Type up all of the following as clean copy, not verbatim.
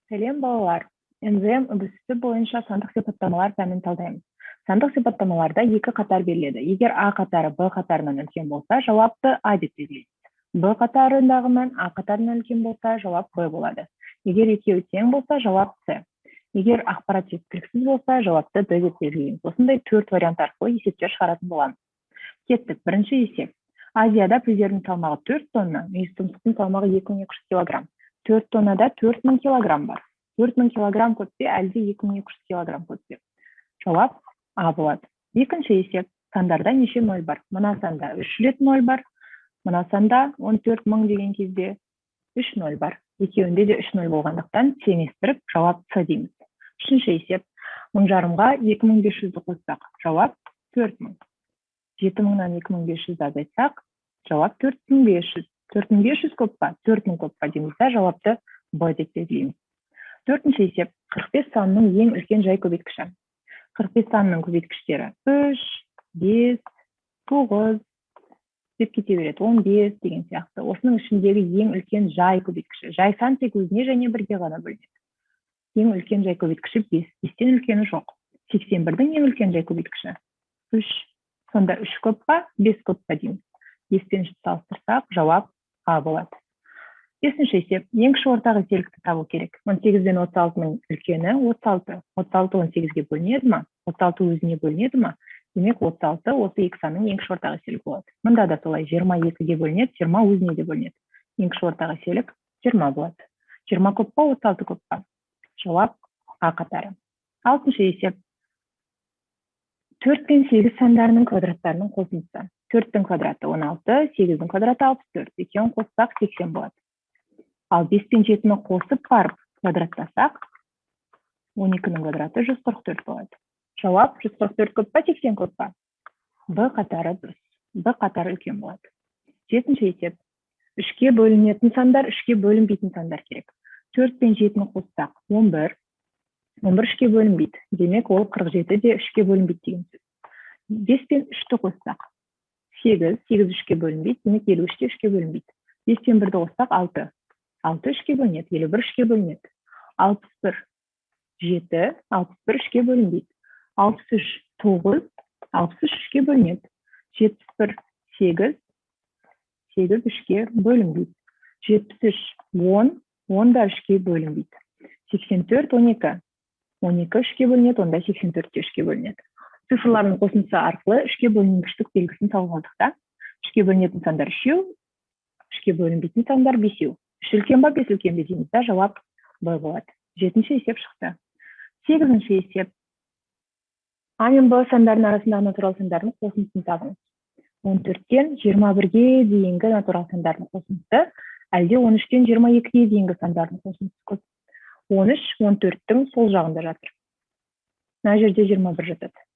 Сәлем балалар. НЗМ үрдісі бойынша сандық сипаттамалар пәнін талдаймыз. Сандық сипаттамаларда екі қатар беріледі. Егер А қатары Б қатарынан үлкен болса, жауапты А деп белгілейміз. Б қатарындағы мән А қатарынан үлкен болса, жауап Б болады. Егер екеуі тең болса, жауап С. Егер ақпарат жеткіліксіз болса, жауапты Д деп белгілейміз. Осындай төрт вариант арқылы есептер шығаратын боламыз. Кеттік. Бірінші есеп. Азияда пілдердің салмағы 4 тонна, мүйіз тұмсықтың салмағы 2200 килограмм. 4 тоннада 4000 килограмм бар. 4000 килограмм көп пе, әлде 2200 килограмм көп пе? Жауап А болады. Екінші есеп. Сандарда неше ноль бар? Мына санда 3 рет ноль бар. Мына санда 14 мың деген кезде 3 ноль бар. Екеуінде де 3 ноль болғандықтан теңестіріп жауап С дейміз. Үшінші есеп. 1000 жарымға 2500-ді қоссақ, жауап 4000. 7000-нан 2500 азайтсақ, жауап 4500. 4500 көп па, 4000 көп па дейміз да, жауапты Б деп белгілейміз. Төртінші есеп. 45 санының ең үлкен жай көбейткіші. 45 санының көбейткіштері 3, 5, 9 деп кете береді, 15 деген сияқты. Осының ішіндегі ең үлкен жай көбейткіші. Жай сан тек өзіне және бірге ғана бөлінеді. Ең үлкен жай көбейткіші 5. 5-тен үлкені жоқ. 81-дің ең үлкен жай көбейткіші 3. Сонда 3 көп па, 5 көп па дейміз. 5-пен 3 салыстырсақ, жауап А болады. Бесінші есеп. Ең кіші ортақ еселікті табу керек. 18-ден 36-ның үлкені 36. 36 18-ге бөлінеді ма? 36 өзіне бөлінеді ма? Демек 36 осы екі санның ең кіші ортақ еселігі болады. Мында да солай 22-ге бөлінеді, 20 өзіне де бөлінеді. Ең кіші ортақ еселік 20 болады. 20 көп па, 36 көп па? Жауап А қатары. Алтыншы есеп. 4 пен 8 сандарының квадраттарының қосындысы. 4-тің квадраты 16, 8-дің квадраты 64. Екеуін қоссақ 80 болады. Ал 5 пен 7-ні қосып барып квадраттасақ, 12-нің квадраты 144 болады. Жауап 144 көп па, 80 көп па? Б қатары дұрыс. Б қатары үлкен болады. Жетінші есеп. 3-ке бөлінетін сандар, 3-ке бөлінбейтін сандар керек. 4 пен 7-ні қоссақ 11. 11 3-ке бөлінбейді. Демек, ол 47 де 3-ке бөлінбейді деген сөз. 5 пен 3-ті қоссақ 8. 8 3-ке бөлінбейді. Демек, 53 де 3-ке бөлінбейді. 5 пен 1-ді қоссақ 6. 6 3-ке бөлінеді. 51 3-ке бөлінеді. 61 7. 61 3-ке бөлінбейді. 63 9. 63 3-ке бөлінеді. 71 8. 8 3-ке бөлінбейді. 73 10. 10 да 3-ке бөлінбейді. 84 12. 12 3-ке бөлінеді, онда 84 те 3-ке бөлінеді. Цифрлардың қосындысы арқылы 3-ке бөлінгіштік белгісін тауып алдық та. 3-ке бөлінетін сандар 3, 3-ке бөлінбейтін сандар 5. 3 үлкен ба, 5 үлкен бе дейміз да, жауап Б болады. Жетінші есеп шықты. Сегізінші есеп. А мен Б сандарының арасындағы натурал сандардың қосындысын табыңыз. 14-тен 21-ге дейінгі натурал сандардың қосындысы, әлде 13-тен 22-ге дейінгі сандардың қосындысы көп. 13 14-тің сол жағында жатыр. Мына жерде 21 жатады.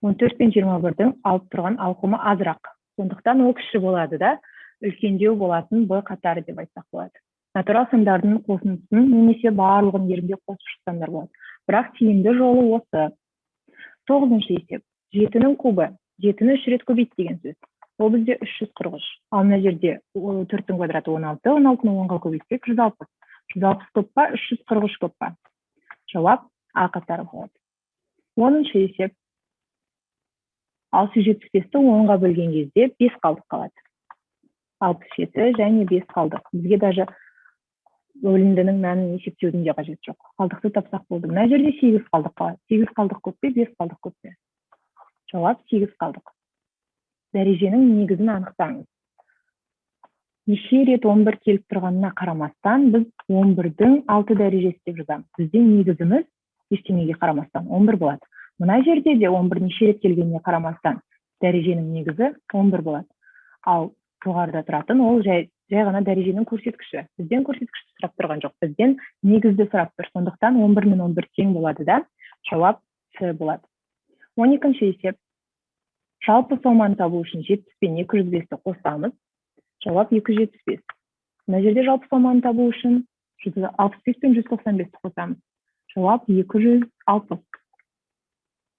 14 пен 21-дің алып тұрған ауқымы азырақ. Сондықтан ол кіші болады да, үлкендеу болатын Б қатары деп айтсақ болады. Натурал сандардың қосындысын немесе барлығын ерінде қосып шықсаңдар болады. Бірақ тиімді жолы осы. 9-шы есеп. 7-нің кубы. 7-ні 3 рет көбейт деген сөз. Ол бізде 343. Ал мына жерде 4-тің квадраты 16, 16-ны 10-ға көбейтсек 160. 160 көп па, 343 көп па? Жауап А қатары болады. 10-шы есеп. 675-ті 10-ға бөлген кезде 5 қалдық қалады. 67 және 5 қалдық. Бізге даже бөліндінің мәнін есептеудің де қажет жоқ. Қалдықты тапсақ болды. Мына жерде 8 қалдық қалады. 8 қалдық көп пе, 5 қалдық көп пе? Жауап 8 қалдық. Дәреженің негізін анықтаңыз. Неше рет 11 келіп тұрғанына қарамастан, біз 11-дің 6 дәрежесі деп жазамыз. Біздің негізіміз ештеңеге қарамастан 11 болады. Мына жерде де 11 неше рет келгеніне қарамастан, дәреженің негізі 11 болады. Ал жоғарыда тұратын ол жай ғана дәреженің көрсеткіші. Бізден көрсеткішті сұрап тұрған жоқ. Бізден негізді сұрап тұр. Сондықтан 11 мен 11 тең болады да, жауап С болады. 12-ші есеп. Жалпы соманы табу үшін 70 пен 205-ті қосамыз. Жауап 275. Мына жерде жалпы соманы табу үшін 65 пен 195-ті қосамыз. Жауап 260.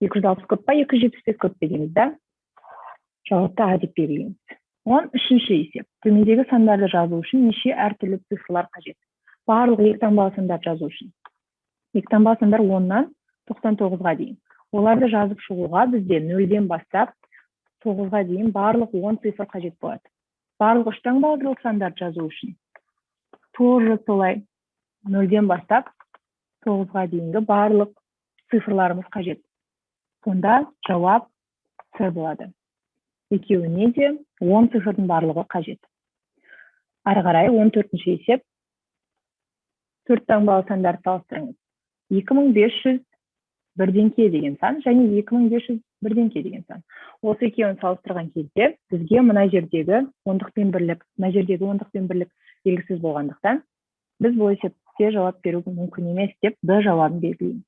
260 көп па, 275 көп дегеніміз да? Жауапты А деп белгілейміз. 13-ші есеп. Төмендегі сандарды жазу үшін неше әртүрлі цифрлар қажет? барлық екі таңбалы сандарды жазу үшін. Екі таңбалы сандар 10-нан 99-ға дейін. Оларды жазып шығуға бізде 0-ден бастап 9-ға дейін барлық 10 цифр қажет болады. Барлық үш таңбалы сандарды жазу үшін тоже солай 0-ден бастап 9-ға дейінгі барлық цифрларымыз қажет. Сонда жауап С болады. Екеуіне де 10 цифрдың барлығы қажет. Ары қарай 14-ші есеп. 4 таңбалы сандарды салыстырыңыз. 2500 бірдеңке деген сан және 2500 бірдеңке деген сан. Осы екеуін салыстырған кезде бізге мына жердегі ондық пен бірлік белгісіз болғандықтан біз бұл есепте жауап беру мүмкін емес деп Д жауабын белгілейміз.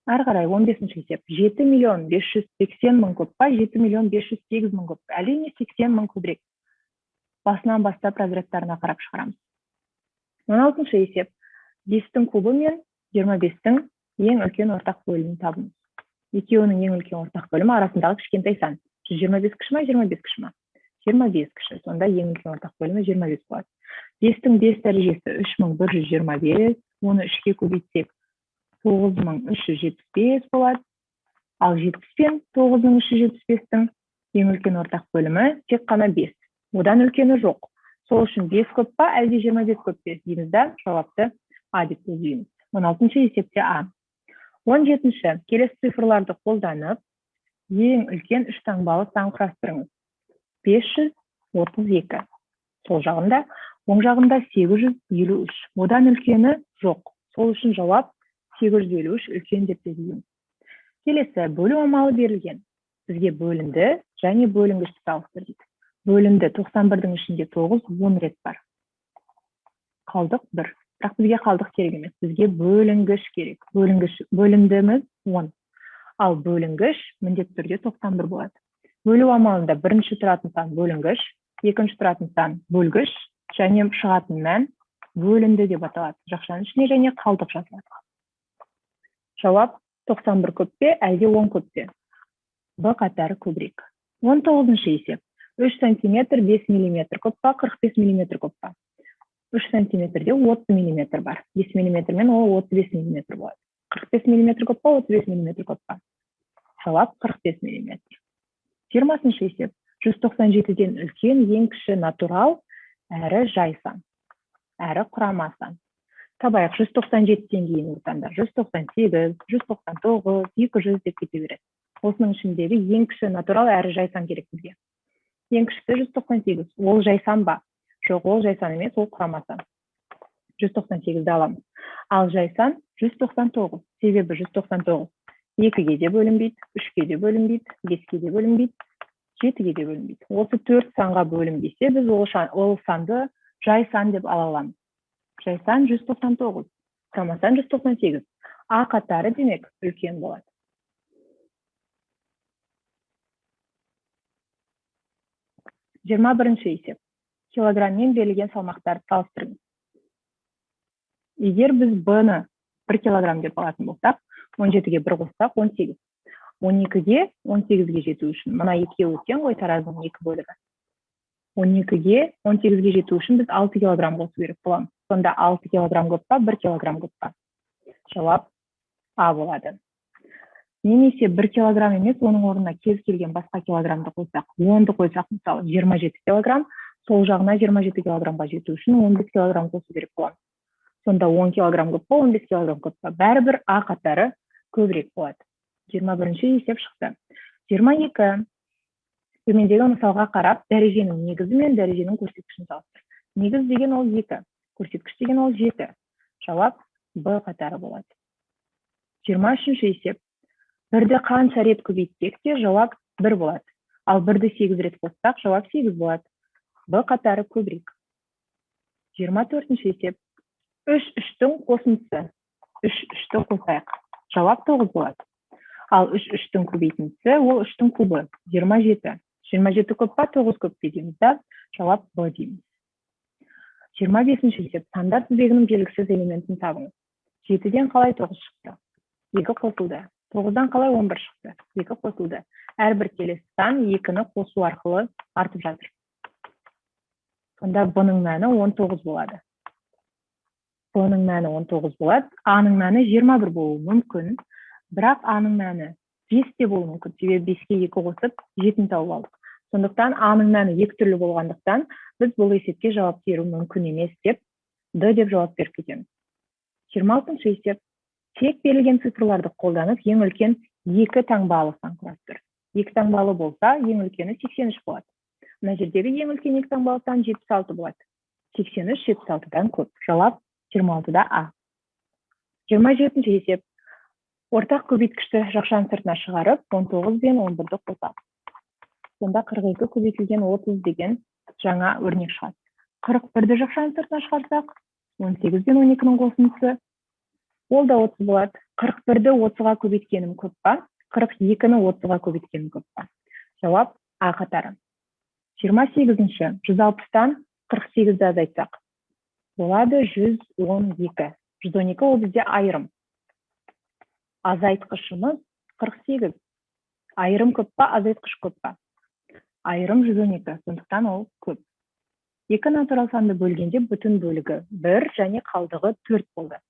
Ары қарай 15-ші есеп. 7.580.000 көп па, 7.508.000 көп. Әрине 80.000 көбірек. Басынан бастап разрядтарына қарап шығарамыз. 16-ші есеп. 5-тің кубы мен 25-тің ең үлкен ортақ бөлімін табыңыз. Екеуінің ең үлкен ортақ бөлімі арасындағы кішкентай сан. 125 кіші ма, 25 кіші ма? 25 кіші. Сонда ең үлкен ортақ бөлімі 25 болады. 5-тің 5 дәрежесі 3125. Оны 3-ке көбейтсек 9375 болады. Ал 70 пен 9375-тің ең үлкен ортақ бөлімі тек қана 5. Одан үлкені жоқ. Сол үшін 5 көп па, әлде 25 көп пе дейміз да, жауапты А деп көздейміз. 16-ші есепте А. 17-ші. Келесі цифрларды қолданып, ең үлкен үш таңбалы сан құрастырыңыз. 532. Сол жағында, оң жағында 853. Одан үлкені жоқ. Сол үшін жауап 853 үлкен деп белгілейміз. Келесі бөлу амалы берілген. Бізге бөлінді және бөлінгішті салыстыр дейді. Бөлінді 91-дің ішінде 9, 10 рет бар. Қалдық 1. Бірақ бізге қалдық керек емес. Бізге бөлінгіш керек. Бөліндіміз 10. Ал бөлінгіш міндетті түрде 91 болады. Бөлу амалында бірінші тұратын сан бөлінгіш, екінші тұратын сан бөлгіш және шығатын мән бөлінді деп аталады. Жақшаның ішіне және қалдық жазылады. Жауап 91 көп пе, әлде 10 көп пе? Б қатары көбірек. 19-ші есеп. 3 см 5 мм көп па, 45 мм көп па? 3 сантиметрде 30 мм бар. 5 мм мен ол 35 мм болады. 45 мм көп па, 35 мм көп па? Жауап 45 мм. 20-ші есеп. 197-ден үлкен ең кіші натурал әрі жай сан, әрі құрама сан. Табайық 197-ден кейін ортанда 198, 199, 200 деп кете береді. Осының ішіндегі ең кіші натурал әрі жай сан керек бізге. Ең кішісі 198. Ол жай сан ба? Жоқ, ол жай сан емес, ол құрама сан. 198-ді аламыз. Ал жай сан 199. Себебі 199 2-ге де бөлінбейді, 3-ге де бөлінбейді, 5-ге де бөлінбейді, 7-ге де бөлінбейді. Осы 4 санға бөлінбесе, біз ол санды жай сан деп ала аламыз. Жай сан 199, құрама сан 198. А қатары демек үлкен болады. 21-ші есеп. Килограммен берілген салмақтарды салыстырыңыз. Егер біз Б-ны 1 килограмм деп алатын болсақ, 17-ге 1 қоссақ 18. 12-ге 18-ге жету үшін, мына 2-ге өткен ғой таразының 2 бөлігі. 12-ге 18-ге жету үшін біз 6 килограмм қосу керек боламыз. Сонда 6 килограмм көп па, 1 килограмм көп па? Жауап А болады. Немесе 1 килограмм емес, оның орнына кез келген басқа килограммды қойсақ, 10-ды қойсақ, мысалы 27 килограмм, сол жағына 27 килограммға жету үшін 15 килограмм қосу керек боламыз. Сонда 10 килограмм көп па, 15 килограмм көп па? Бәрібір А қатары көбірек болады. 21-ші есеп шықты. 22. Төмендегі мысалға қарап, дәреженің негізі мен дәреженің көрсеткішін салыстыр. Негіз деген ол 2, көрсеткіш деген ол 7. Жауап Б қатары болады. 23-ші есеп. 1-ді қанша рет көбейтсек те жауап 1 болады. Ал 1-ді 8 рет қоссақ, жауап 8 болады. Б қатары көбірек. 24-ші есеп. 3-3-тің қосындысы. 3-3-ті қосайық. Жауап 9 болады. Ал 3-3-тің көбейтіндісі, ол 3-тің кубы. 27. 27 көп па, 9 көп пе дейміз да, жауап Б дейміз. 25-ші есеп. Сандар тізбегінің белгісіз элементін табыңыз. 7-ден қалай 9 шықты? 2 қосылды. 9-дан қалай 11 шықты? 2 қосылды. Әрбір келесі сан 2-ні қосу арқылы артып жатыр. Сонда Б-ның мәні 19 болады. Б-ның мәні 19 болады, А-ның мәні 21 болуы мүмкін, бірақ А-ның мәні 5 те болуы мүмкін. Себебі 5-ке 2 қосып 7-ні тауып алдық. Сондықтан А-ның мәні 2 түрлі болғандықтан, біз бұл есепке жауап беру мүмкін емес деп, Д деп жауап беріп кетеміз. 26-шы есеп. Тек берілген цифрларды қолданып, ең үлкен 2 таңбалы сан құрап тұр. 2 таңбалы болса, ең үлкені 83 болады. Мына жердегі ең үлкен 2 таңбалы сан 76 болады. 83 76-дан көп. Жауап 26-да А. 27-ші есеп. Ортақ көбейткішті жақшаның сыртына шығарып, 19 бен 11-ді қосады. Сонда 42 көбейтілген 30 деген жаңа өрнек шығады. 41-ді жақшаның сыртына шығарсақ, 18 бен 12-нің қосындысы, ол да 30 болады. 41-ді 30-ға көбейткенім көп па? 42-ні 30-ға көбейткенім көп па? Жауап А қатары. 28-ші. 160-тан 48-ді азайтсақ. Болады 112. 112 ол бізде айырым. Азайтқышымыз 48. Айырым көп па, азайтқыш көп па? Айырым 112. Сондықтан ол көп. 2 натурал санды бөлгенде бүтін бөлігі 1 және қалдығы 4 болды.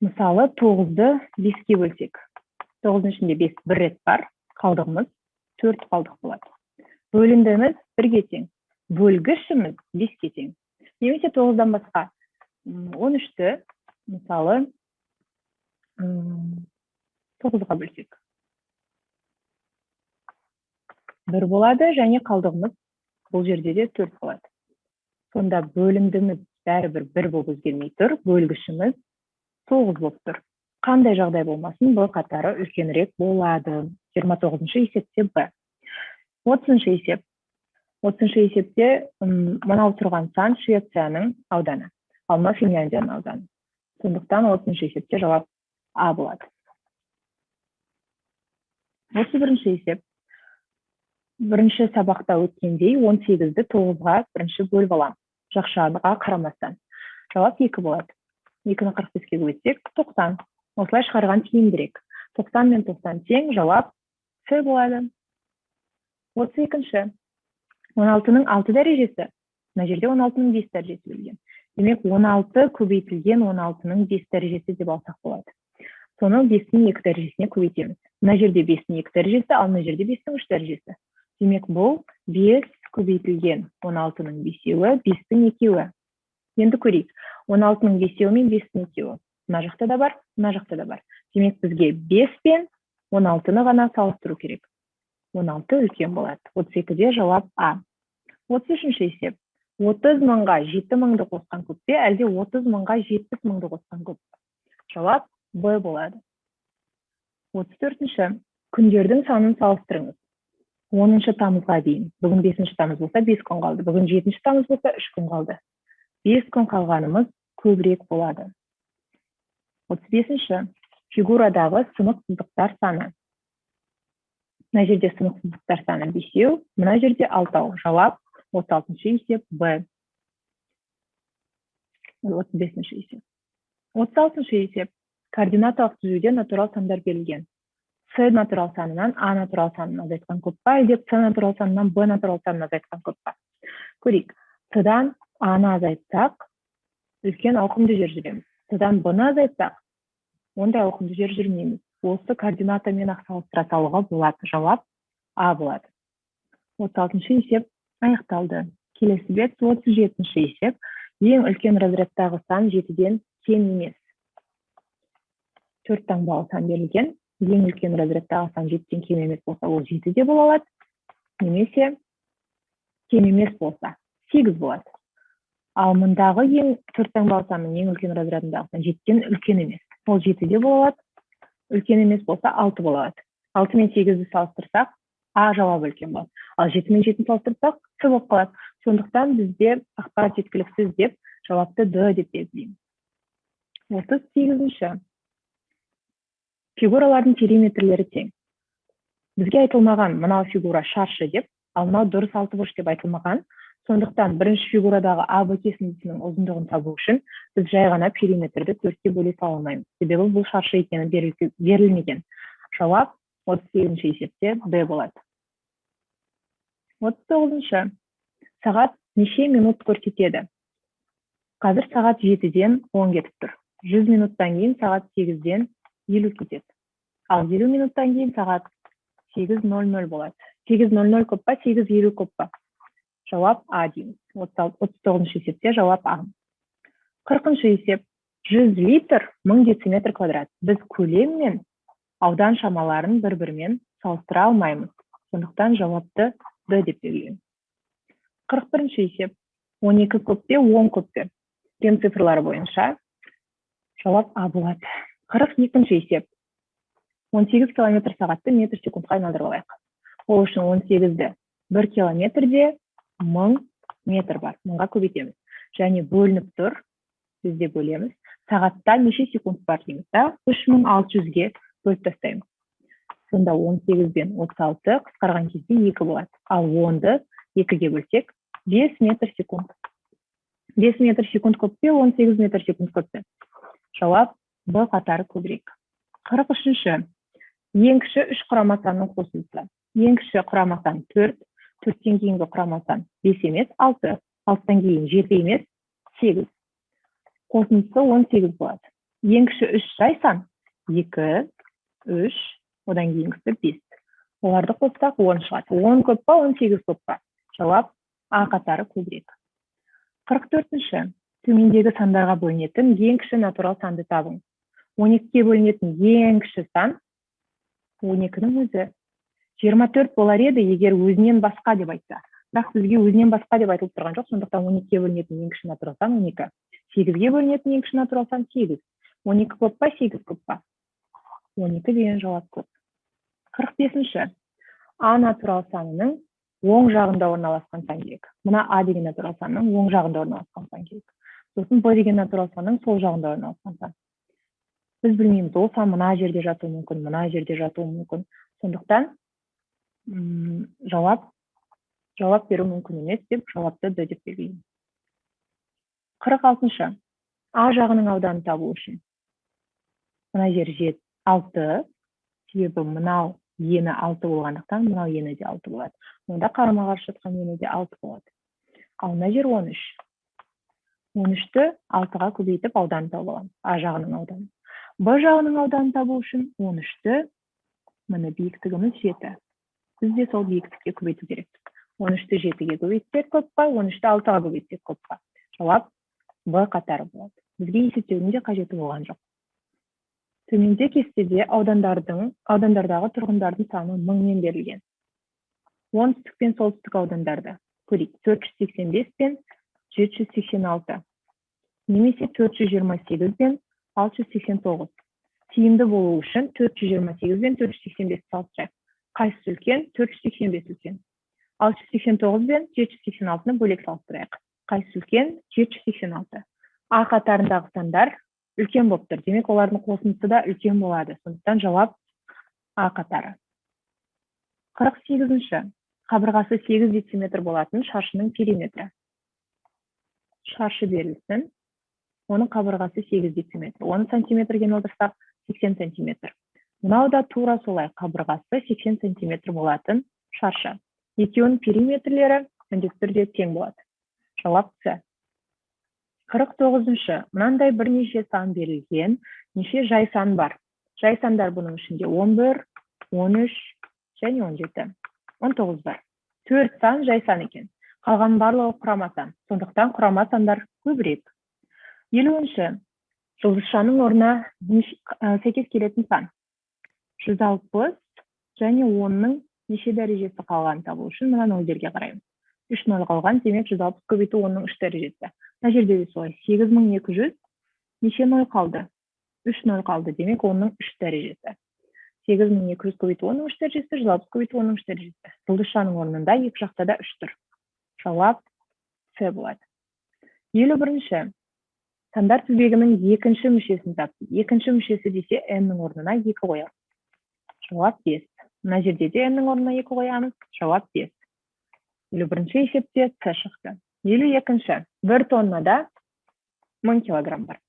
Мысалы, 9-ды 5-ке бөлсек. 9-ның ішінде 5 бір рет бар, қалдығымыз 4 қалдық болады. Бөліндіміз 1-ге тең. Бөлгішіміз 5-ке тең. Немесе 9-дан басқа 13-ті, мысалы, 9-ға бөлсек. 1 болады және қалдығымыз бұл жерде де 4 болады. Сонда бөлімдіміз бәрібір 1 болып өзгермей тұр, бөлгішіміз 9 болып тұр. Қандай жағдай болмасын, Б қатары үлкенірек болады. 29-ші есепте Б. 30-ші есеп. 30-ші есепте мынау тұрған сан Швецияның ауданы, ал мынау Финляндияның ауданы. Сондықтан 30-ші есепте жауап А болады. 31-ші есеп. Бірінші сабақта өткендей 18-ді 9-ға бірінші бөліп алам. Жақшаға қарамастан. Жауап 2 болады. 2-ні 45-ке көбейтсек 90. Осылай шығарған тиімдірек. 90 мен 90 тең, жауап С болады. 32-ші. 16-ның 6 дәрежесі. Мына жерде 16-ның 5 дәрежесі берілген. Демек 16 көбейтілген 16-ның 5 дәрежесі деп алсақ болады. Соны 5-ның 2 дәрежесіне көбейтеміз. Мына жерде 5-ның 2 дәрежесі, ал мына жерде 5-ның 3 дәрежесі. Демек бұл 5 көбейтілген 16-ның 5-еуі, 5-дің 2-еуі. Енді көрейік. 16-ның 5-еуі мен 5-дің 2-еуі. Мына жақта да бар, мына жақта да бар. Демек бізге 5 пен 16-ны ғана салыстыру керек. 16 үлкен болады. 32-де жауап А. 33-ші есеп. 30 мыңға 7 мыңды қосқан көп пе, әлде 30 мыңға 70 мыңды қосқан көп пе? Жауап Б болады. 34-ші. Күндердің санын салыстырыңыз. 10-шы тамызға дейін. Бүгін 5-ші тамыз болса 5 күн қалды. Бүгін 7-ші тамыз болса 3 күн қалды. 5 күн қалғанымыз көбірек болады. 35-ші. Фигурадағы сынық сызықтар саны. Мына жерде сынық сызықтар саны 5-еу, мына жерде 6-ау. Жауап 36-шы есеп Б. 35-ші есеп. 36-шы есеп. Координаталық түзуде натурал сандар берілген. С натурал санынан А натурал санын азайтқан көп па, әлде С натурал санынан Б натурал санын азайтқан көп па? Көрейік. С-дан А-ны азайтсақ, үлкен ауқымды жер жүреміз. С-дан Б-ны азайтсақ, ондай ауқымды жер жүрмейміз. Осы координатамен ақ салыстыра салуға болады. Жауап А болады. 36-шы есеп аяқталды. Келесі бет 37-ші есеп. Ең үлкен разрядтағы сан 7-ден кем емес. 4 таңбалы сан берілген. Ең үлкен разрядтағы сан 7-ден кем емес болса, ол 7-де бола алады. Немесе кем емес болса 8 болады. Ал мұндағы ең 4 таңбалы санның ең үлкен разрядындағы сан 7-ден үлкен емес. Ол 7-де бола алады. Үлкен емес болса 6 бола алады. 6 мен 8-ді салыстырсақ, А жауап үлкен болады. Ал 7 мен 7-ні салыстырсақ, С болып қалады. Сондықтан бізде ақпарат жеткіліксіз деп жауапты Д деп белгілейміз. 38-ші. Фигуралардың периметрлері тең. Бізге айтылмаған мынау фигура шаршы деп, ал мынау дұрыс алтыбұрыш деп айтылмаған. Сондықтан бірінші фигурадағы АБ кесіндісінің ұзындығын табу үшін біз жай ғана периметрді 4-ке бөле сала алмаймыз. Себебі бұл шаршы екені берілмеген. Жауап 38-ші есепте Д болады. 39-ші. Сағат неше минут көрсетеді? Қазір сағат 7-ден 10 кетіп тұр. 100 минуттан кейін сағат 8-ден 50 кетеді. Ал 50 минуттан кейін сағат 8:00 болады. 8:00 көп па, 8:50 көп па? Жауап А дейміз. 39-шы есепте жауап А. 40-шы есеп. 100 литр 1000 дециметр квадрат. Біз көлем мен аудан шамаларын бір-бірімен салыстыра алмаймыз. Сондықтан жауапты Д деп белгілейміз. 41-шы есеп. 12 көп пе, 10 көп пе? Кем цифрлары бойынша жауап А болады. 42-ші есеп. 18 км сағатты метр секундқа айналдырып алайық. Ол үшін 18-ді 1 километрде 1000 метр бар. 1000-ға көбейтеміз. Және бөлініп тұр. Бізде бөлеміз. Сағатта неше секунд бар дейміз. 3600-ге бөліп тастаймыз. Сонда 18 бен 36 қысқарған кезде 2 болады. Ал 10-ды 2-ге бөлсек 5 метр секунд. 5 метр секунд көп пе, 18 метр секунд көп пе? Жауап Б қатары көбірек. 43-ші. Ең кіші 3 құрама санның қосындысы. Ең кіші құрама сан 4, 4-тен кейінгі құрама сан 5 емес, 6, 6-тан кейін 7 емес, 8. Қосындысы 18 болады. Ең кіші 3 жай сан 2, 3, одан кейінгісі 5. Оларды қоссақ 10 шығады. 10 көп па, 18 көп па? Жауап А қатары көбірек. 44-ші. Төмендегі сандарға бөлінетін ең кіші натурал санды табыңыз. 12-ге бөлінетін ең кіші сан 12-нің өзі. 24 болар еді, егер өзінен басқа деп айтса. Бірақ бізге өзінен басқа деп айтылып тұрған жоқ, сондықтан 12-ге бөлінетін ең кіші натурал сан 12. 8-ге бөлінетін ең кіші натурал сан 8. 12 көп па, 8 көп па? 12 деген жауап көп. 45-ші. А натурал санының оң жағында орналасқан сан керек. Мына А деген натурал санның оң жағында орналасқан сан керек. Сосын Б деген натурал санның сол жағында орналасқан сан. Біз білмейміз, ол сан мына жерде жатуы мүмкін, мына жерде жатуы мүмкін. Сондықтан жауап беру мүмкін емес деп жауапты Д деп белгілейміз. 46-шы. А жағының ауданын табу үшін. Мына жер 6, себебі мынау ені 6 болғандықтан, мынау ені де 6 болады. Онда қарама-қарсы жатқан ені де 6 болады. Ал мына жер 13. 13-ті 6-ға көбейтіп ауданын тауып аламыз. А жағының ауданы. Б жағының ауданын табу үшін 13-ті, міне биіктігіміз 7. Біз де сол биіктікке көбейту керек. 13-ті 7-ге көбейтсек көп па, 13-ті 6-ға көбейтсек көп па? Жауап Б қатары болады. Бізге есептеудің де қажеті болған жоқ. Төменде кестеде аудандардағы тұрғындардың саны 1000-мен берілген. Оңтүстік пен солтүстік аудандарды көрейік. 485 пен 786. Немесе 428 пен 689. Тиімді болу үшін 428 пен 485 салыстырайық. Қайсысы үлкен? 485 үлкен. 689 пен 786-ны бөлек салыстырайық. Қайсысы үлкен? 786. А қатарындағы сандар үлкен болып тұр. Демек, олардың қосындысы да үлкен болады. Сондықтан жауап А қатары. 48-ші. Қабырғасы 8 дециметр болатын шаршының периметрі. Шаршы берілсін. Оның қабырғасы 8 дециметр. 10 сантиметрге алдырсақ 80 сантиметр. Мынау да тура солай. Қабырғасы 80 сантиметр болатын шаршы. Екеуінің периметрлері міндетті түрде тең болады. Жауап С. 49-ші. Мынандай бірнеше сан берілген, неше жай сан бар. Жай сандар бұның ішінде 11, 13 және 17. 19 бар. 4 сан жай сан екен. Қалған барлығы құрама сан. Сондықтан құрама сандар көбірек. 50-ші. Жұлдызшаның орнына сәйкес келетін сан. 160 және 10-ның неше дәрежесі қалған табу үшін мына нөлдерге қараймыз. 3 нөл қалған, демек 160 көбейту 10-ның 3 дәрежесі. Мына жерде де солай. 8200 неше нөл қалды? 3 нөл қалды, демек 10-ның 3 дәрежесі. 8200 көбейту 10-ның 3 дәрежесі, 160 көбейту 10-ның 3 дәрежесі. Жұлдызшаның орнында екі жақта да 3 тұр. Жауап С болады. 51-ші. Сандар тізбегінің екінші мүшесін тапты. Екінші мүшесі десе n-нің орнына 2 қоямыз. Жауап 5. Мына жерде де n-нің орнына 2 қоямыз. Жауап 5. 51-ші есепте С шықты. 52-ші. 1 тоннада 1000 килограмм бар.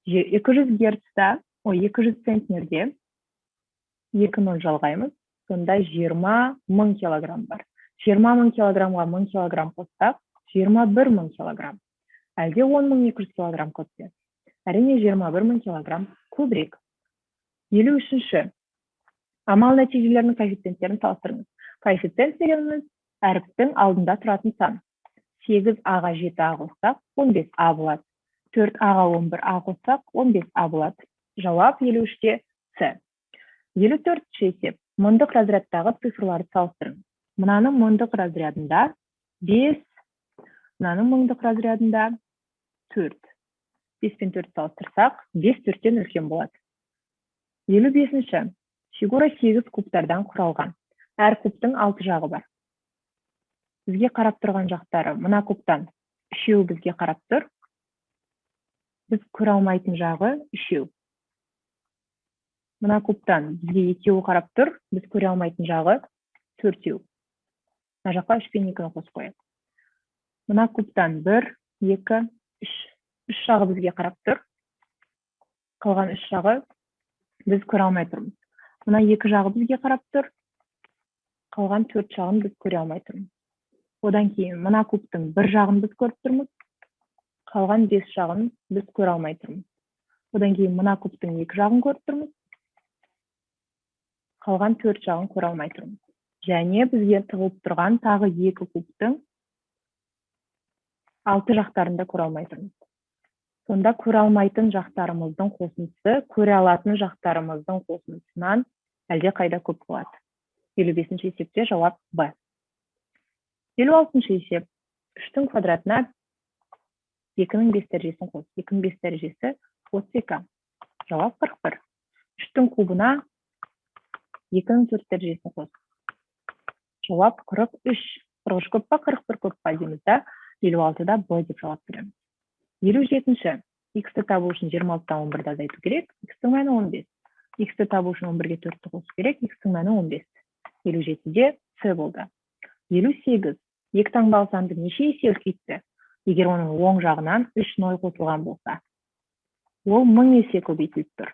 200 герцта, 200 центнерде 2 нөл жалғаймыз. Сонда 20 000 килограмм бар. 20 000 килограммға 1000 килограмм қоссақ, 21 000 килограмм. әлде 10.200 килограмм көп пе? Әрине 21.000 килограмм көбірек. 53-ші. Амал нәтижелерінің коэффициенттерін салыстырыңыз. Коэффициент дегеніміз әріптің алдында тұратын сан. 8а-ға 7а қоссақ, 15а болады. 4а-ға 11а қоссақ, 15а болады. Жауап 53-те С. 54-ші есеп. Мыңдық разрядтағы цифрларды салыстырыңыз. Мынаның мыңдық разрядында 5, мынаның мыңдық разрядында 4. 5 пен 4 салыстырсақ, 5 4-тен үлкен болады. 55-ші. Фигура 8 кубтардан құралған. Әр кубтың 6 жағы бар. Бізге қарап тұрған жақтары, мына кубтан 3 бізге қарап тұр. Біз көре алмайтын жағы 3. Мына кубтан бізге 2 қарап тұр, біз көре алмайтын жағы 4. Мына жаққа 3 пен 2-ні қосып қояйық. Мына кубтан 1, 2, 3. 3 жағы бізге қарап тұр. Қалған 3 жағы біз көре алмай тұрмыз. Мына 2 жағы бізге қарап тұр. Қалған 4 жағын біз көре алмай тұрмыз. Одан кейін мына кубтың 1 жағын біз көріп тұрмыз. Қалған 5 жағын біз көре алмай тұрмыз. Одан кейін мына кубтың 2 жағын көріп тұрмыз. Қалған 4 жағын көре алмай тұрмыз. Және бізге тығылып тұрған тағы 2 кубтың 6 жақтарында көре алмай тұрмыз. Сонда көре алмайтын жақтарымыздың қосындысы көре алатын жақтарымыздың қосындысынан әлде қайда көп болады. 55-ші есепте жауап Б. 56-ші есеп. 3-тің квадратына 2-ның 5 дәрежесін қос. 2-ның 5 дәрежесі 32. Жауап 41. 3-тің кубына 2-ның 4 дәрежесін қос. Жауап 43. 43 көп па, 41 көп па дейміз да, 56-да Б деп жауап береміз. 57-ші. X-ті табу үшін 26-тан 11-ді азайту керек. X-тің мәні 15. X-ті табу үшін 11-ге 4-ті қосу керек. X-тің мәні 15. 57-де С болды. 58. Екі таңбалы санды неше есе үлкейтті? Егер оның оң жағынан 3 0 қосылған болса. Ол 1000 есе көбейтіліп тұр.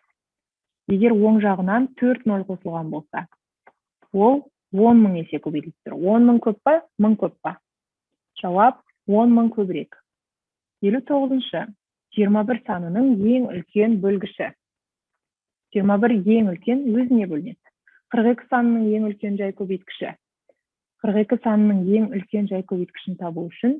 Егер оң жағынан 4 0 қосылған болса. Ол 10.000 есе көбейтіліп тұр. 10.000 көп па, 1000 көп па? Жауап 10.000 көбірек. 59-шы. 21 санының ең үлкен бөлгіші. 21 ең үлкен өзіне бөлінеді. 42 санының ең үлкен жай көбейткіші. 42 санының ең үлкен жай көбейткішін табу үшін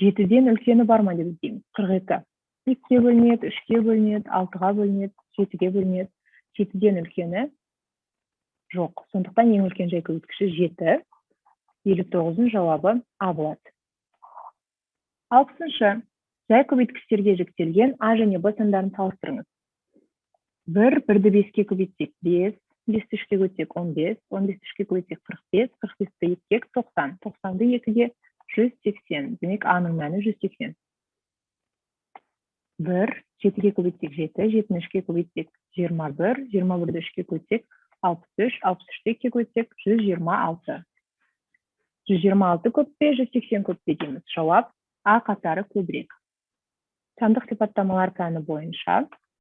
7-ден үлкені бар ма деп іздейміз. 42. 2-ге бөлінеді, 3-ге бөлінеді, 6-ға бөлінеді, 7-ге бөлінеді. 7-ден үлкені жоқ. Сондықтан ең үлкен жай көбейткіші 7. 59-ның жауабы А болады. 60-шы. Жай көбейткіштерге жіктелген А және Б сандарын салыстырыңыз. 1, 1-ді 5-ке көбейтсек 5, 5-ті 3-ке көбейтсек 15, 15-ті 3-ке көбейтсек 45, 45-ті 2-ге 90, 90-ды 2-ге 180, демек А-ның мәні 180. 1, 7-ге көбейтсек 7, 7-ні 3-ке көбейтсек 21, 21-ді 3-ке көбейтсек 63, 63-ті 2-ге көбейтсек 126. 126 көп пе, 180 көп пе дейміз. Жауап А қатары көбірек. Сандық сипаттамалар пәні бойынша